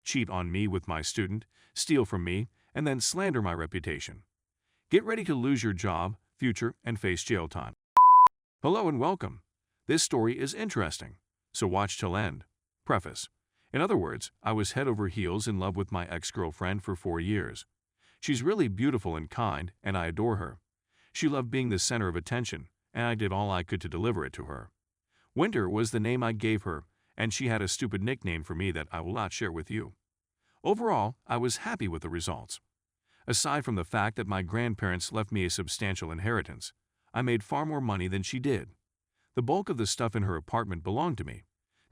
cheat on me with my student, steal from me, and then slander my reputation. Get ready to lose your job, future, and face jail time. Hello and welcome. This story is interesting, so watch till end. Preface. In other words, I was head over heels in love with my ex-girlfriend for 4 years. She's really beautiful and kind, and I adore her. She loved being the center of attention, and I did all I could to deliver it to her. Winter was the name I gave her, and she had a stupid nickname for me that I will not share with you. Overall, I was happy with the results. Aside from the fact that my grandparents left me a substantial inheritance, I made far more money than she did. The bulk of the stuff in her apartment belonged to me.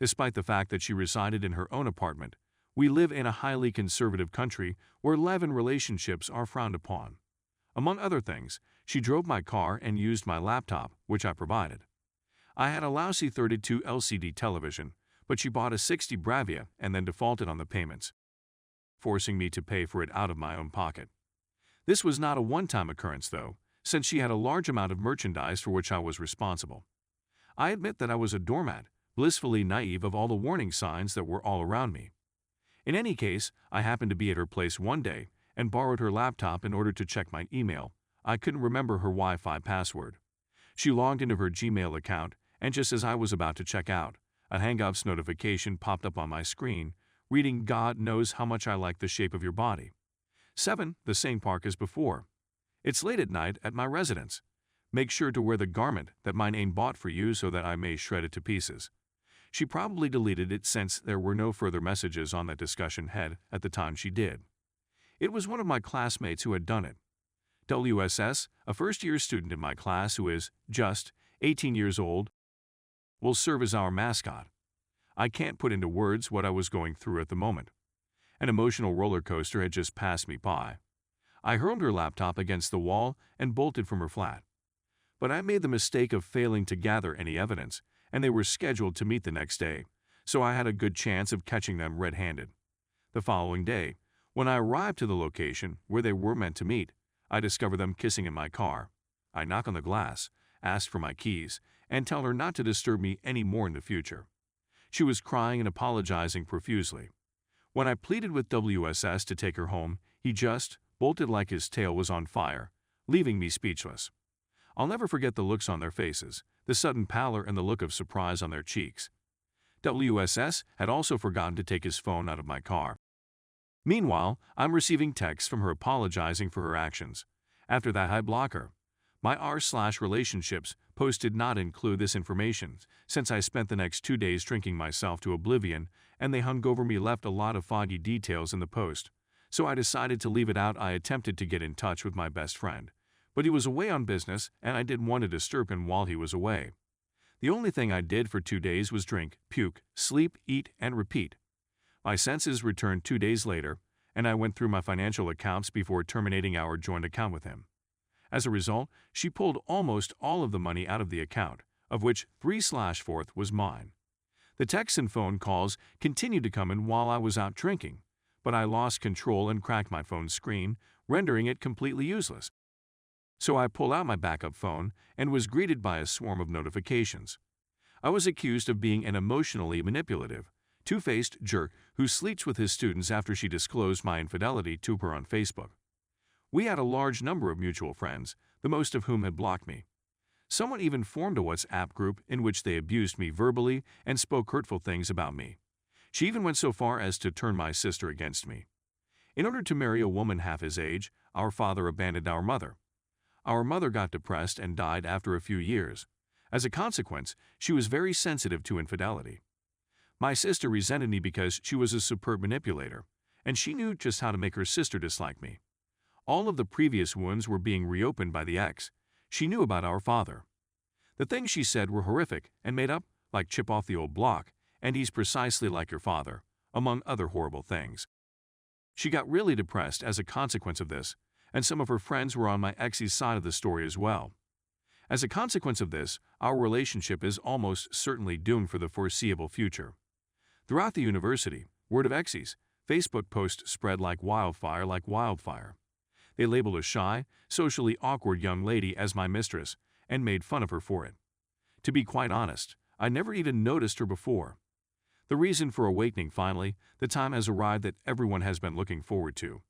Despite the fact that she resided in her own apartment, we live in a highly conservative country where love-in relationships are frowned upon. Among other things, she drove my car and used my laptop, which I provided. I had a lousy 32 LCD television, but she bought a 60 Bravia and then defaulted on the payments, forcing me to pay for it out of my own pocket. This was not a one-time occurrence, though, since she had a large amount of merchandise for which I was responsible. I admit that I was a doormat, blissfully naive of all the warning signs that were all around me. In any case, I happened to be at her place one day and borrowed her laptop in order to check my email. I couldn't remember her Wi-Fi password. She logged into her Gmail account, and just as I was about to check out, a Hangouts notification popped up on my screen, reading, "God knows how much I like the shape of your body. 7. The same park as before. It's late at night at my residence. Make sure to wear the garment that my name bought for you so that I may shred it to pieces." She probably deleted it since there were no further messages on that discussion head at the time she did. It was one of my classmates who had done it. WSS, a first-year student in my class who is just 18 years old, will serve as our mascot. I can't put into words what I was going through at the moment. An emotional roller coaster had just passed me by. I hurled her laptop against the wall and bolted from her flat. But I made the mistake of failing to gather any evidence, and they were scheduled to meet the next day, so I had a good chance of catching them red-handed. The following day, when I arrived to the location where they were meant to meet, I discover them kissing in my car. I knock on the glass, ask for my keys, and tell her not to disturb me any more in the future. She was crying and apologizing profusely. When I pleaded with WSS to take her home, he just bolted like his tail was on fire, leaving me speechless. I'll never forget the looks on their faces, the sudden pallor and the look of surprise on their cheeks. WSS had also forgotten to take his phone out of my car. Meanwhile, I'm receiving texts from her apologizing for her actions. After that, I block her. My r/relationships post did not include this information, since I spent the next 2 days drinking myself to oblivion, and they hung over me left a lot of foggy details in the post. So I decided to leave it out. I attempted to get in touch with my best friend, but he was away on business and I didn't want to disturb him while he was away. The only thing I did for 2 days was drink, puke, sleep, eat, and repeat. My senses returned 2 days later, and I went through my financial accounts before terminating our joint account with him. As a result, she pulled almost all of the money out of the account, of which 3/4 was mine. The texts and phone calls continued to come in while I was out drinking, but I lost control and cracked my phone's screen, rendering it completely useless. So I pulled out my backup phone and was greeted by a swarm of notifications. I was accused of being an emotionally manipulative, two-faced jerk who sleeps with his students after she disclosed my infidelity to her on Facebook. We had a large number of mutual friends, the most of whom had blocked me. Someone even formed a WhatsApp group in which they abused me verbally and spoke hurtful things about me. She even went so far as to turn my sister against me. In order to marry a woman half his age, our father abandoned our mother. Our mother got depressed and died after a few years. As a consequence, she was very sensitive to infidelity. My sister resented me because she was a superb manipulator, and she knew just how to make her sister dislike me. All of the previous wounds were being reopened by the ex. She knew about our father. The things she said were horrific and made up like chip off the old block, and he's precisely like your father, among other horrible things. She got really depressed as a consequence of this, and some of her friends were on my ex's side of the story as well. As a consequence of this, our relationship is almost certainly doomed for the foreseeable future. Throughout the university, word of exes, Facebook posts spread like wildfire. They labeled a shy, socially awkward young lady as my mistress and made fun of her for it. To be quite honest, I never even noticed her before. The reason for awakening finally, the time has arrived that everyone has been looking forward to.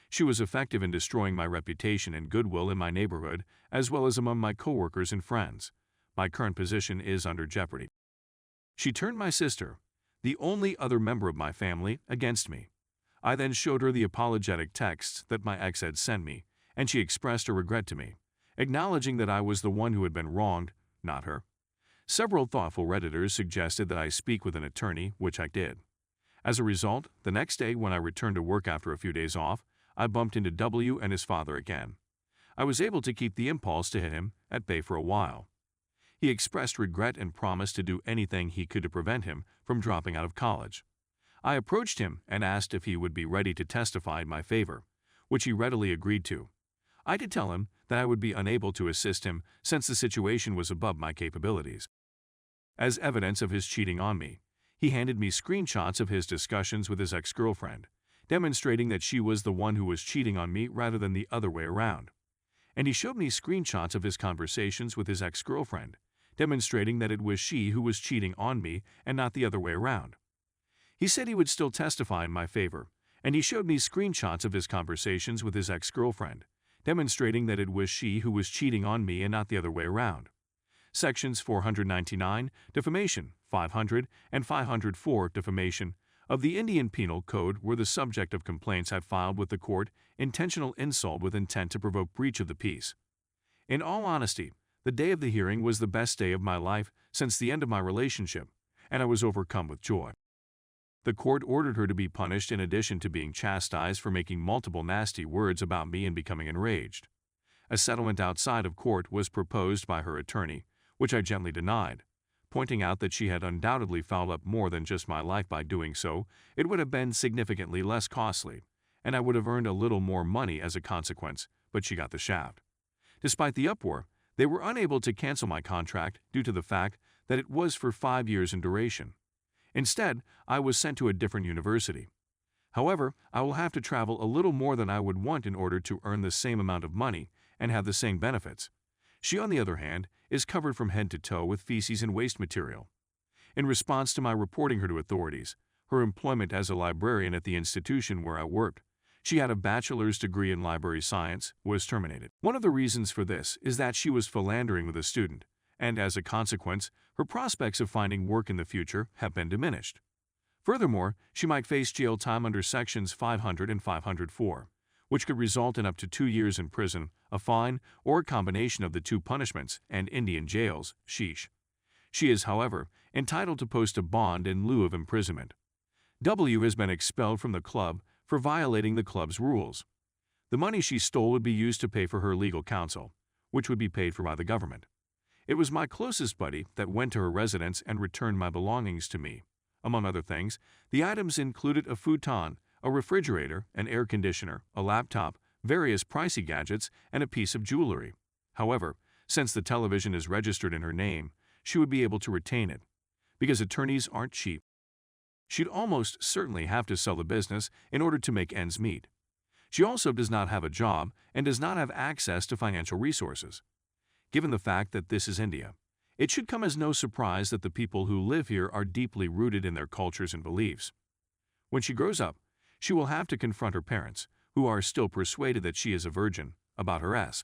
She was effective in destroying my reputation and goodwill in my neighborhood, as well as among my coworkers and friends. My current position is under jeopardy. She turned my sister, the only other member of my family, against me. I then showed her the apologetic texts that my ex had sent me, and she expressed her regret to me, acknowledging that I was the one who had been wronged, not her. Several thoughtful Redditors suggested that I speak with an attorney, which I did. As a result, the next day when I returned to work after a few days off, I bumped into W and his father again. I was able to keep the impulse to hit him at bay for a while. He expressed regret and promised to do anything he could to prevent him from dropping out of college. I approached him and asked if he would be ready to testify in my favor, which he readily agreed to. I did tell him that I would be unable to assist him since the situation was above my capabilities. As evidence of his cheating on me, he handed me screenshots of his discussions with his ex-girlfriend, demonstrating that she was the one who was cheating on me rather than the other way around. And he showed me screenshots of his conversations with his ex-girlfriend, demonstrating that it was she who was cheating on me and not the other way around. He said he would still testify in my favor, and he showed me screenshots of his conversations with his ex-girlfriend, demonstrating that it was she who was cheating on me and not the other way around. Sections 499, defamation, 500, and 504, defamation, of the Indian Penal Code were the subject of complaints I filed with the court, intentional insult with intent to provoke breach of the peace. In all honesty, the day of the hearing was the best day of my life since the end of my relationship, and I was overcome with joy. The court ordered her to be punished in addition to being chastised for making multiple nasty words about me and becoming enraged. A settlement outside of court was proposed by her attorney, which I gently denied, pointing out that she had undoubtedly fouled up more than just my life by doing so. It would have been significantly less costly, and I would have earned a little more money as a consequence, but she got the shaft. Despite the uproar, they were unable to cancel my contract due to the fact that it was for 5 years in duration. Instead, I was sent to a different university. However, I will have to travel a little more than I would want in order to earn the same amount of money and have the same benefits. She, on the other hand, is covered from head to toe with feces and waste material. In response to my reporting her to authorities, her employment as a librarian at the institution where I worked, she had a bachelor's degree in library science, was terminated. One of the reasons for this is that she was philandering with a student, and as a consequence, her prospects of finding work in the future have been diminished. Furthermore, she might face jail time under Sections 500 and 504, which could result in up to 2 years in prison, a fine, or a combination of the two punishments, and Indian jails, sheesh. She is, however, entitled to post a bond in lieu of imprisonment. W has been expelled from the club for violating the club's rules. The money she stole would be used to pay for her legal counsel, which would be paid for by the government. It was my closest buddy that went to her residence and returned my belongings to me. Among other things, the items included a futon, a refrigerator, an air conditioner, a laptop, various pricey gadgets, and a piece of jewelry. However, since the television is registered in her name, she would be able to retain it, because attorneys aren't cheap. She'd almost certainly have to sell the business in order to make ends meet. She also does not have a job and does not have access to financial resources. Given the fact that this is India, it should come as no surprise that the people who live here are deeply rooted in their cultures and beliefs. When she grows up, she will have to confront her parents, who are still persuaded that she is a virgin, about her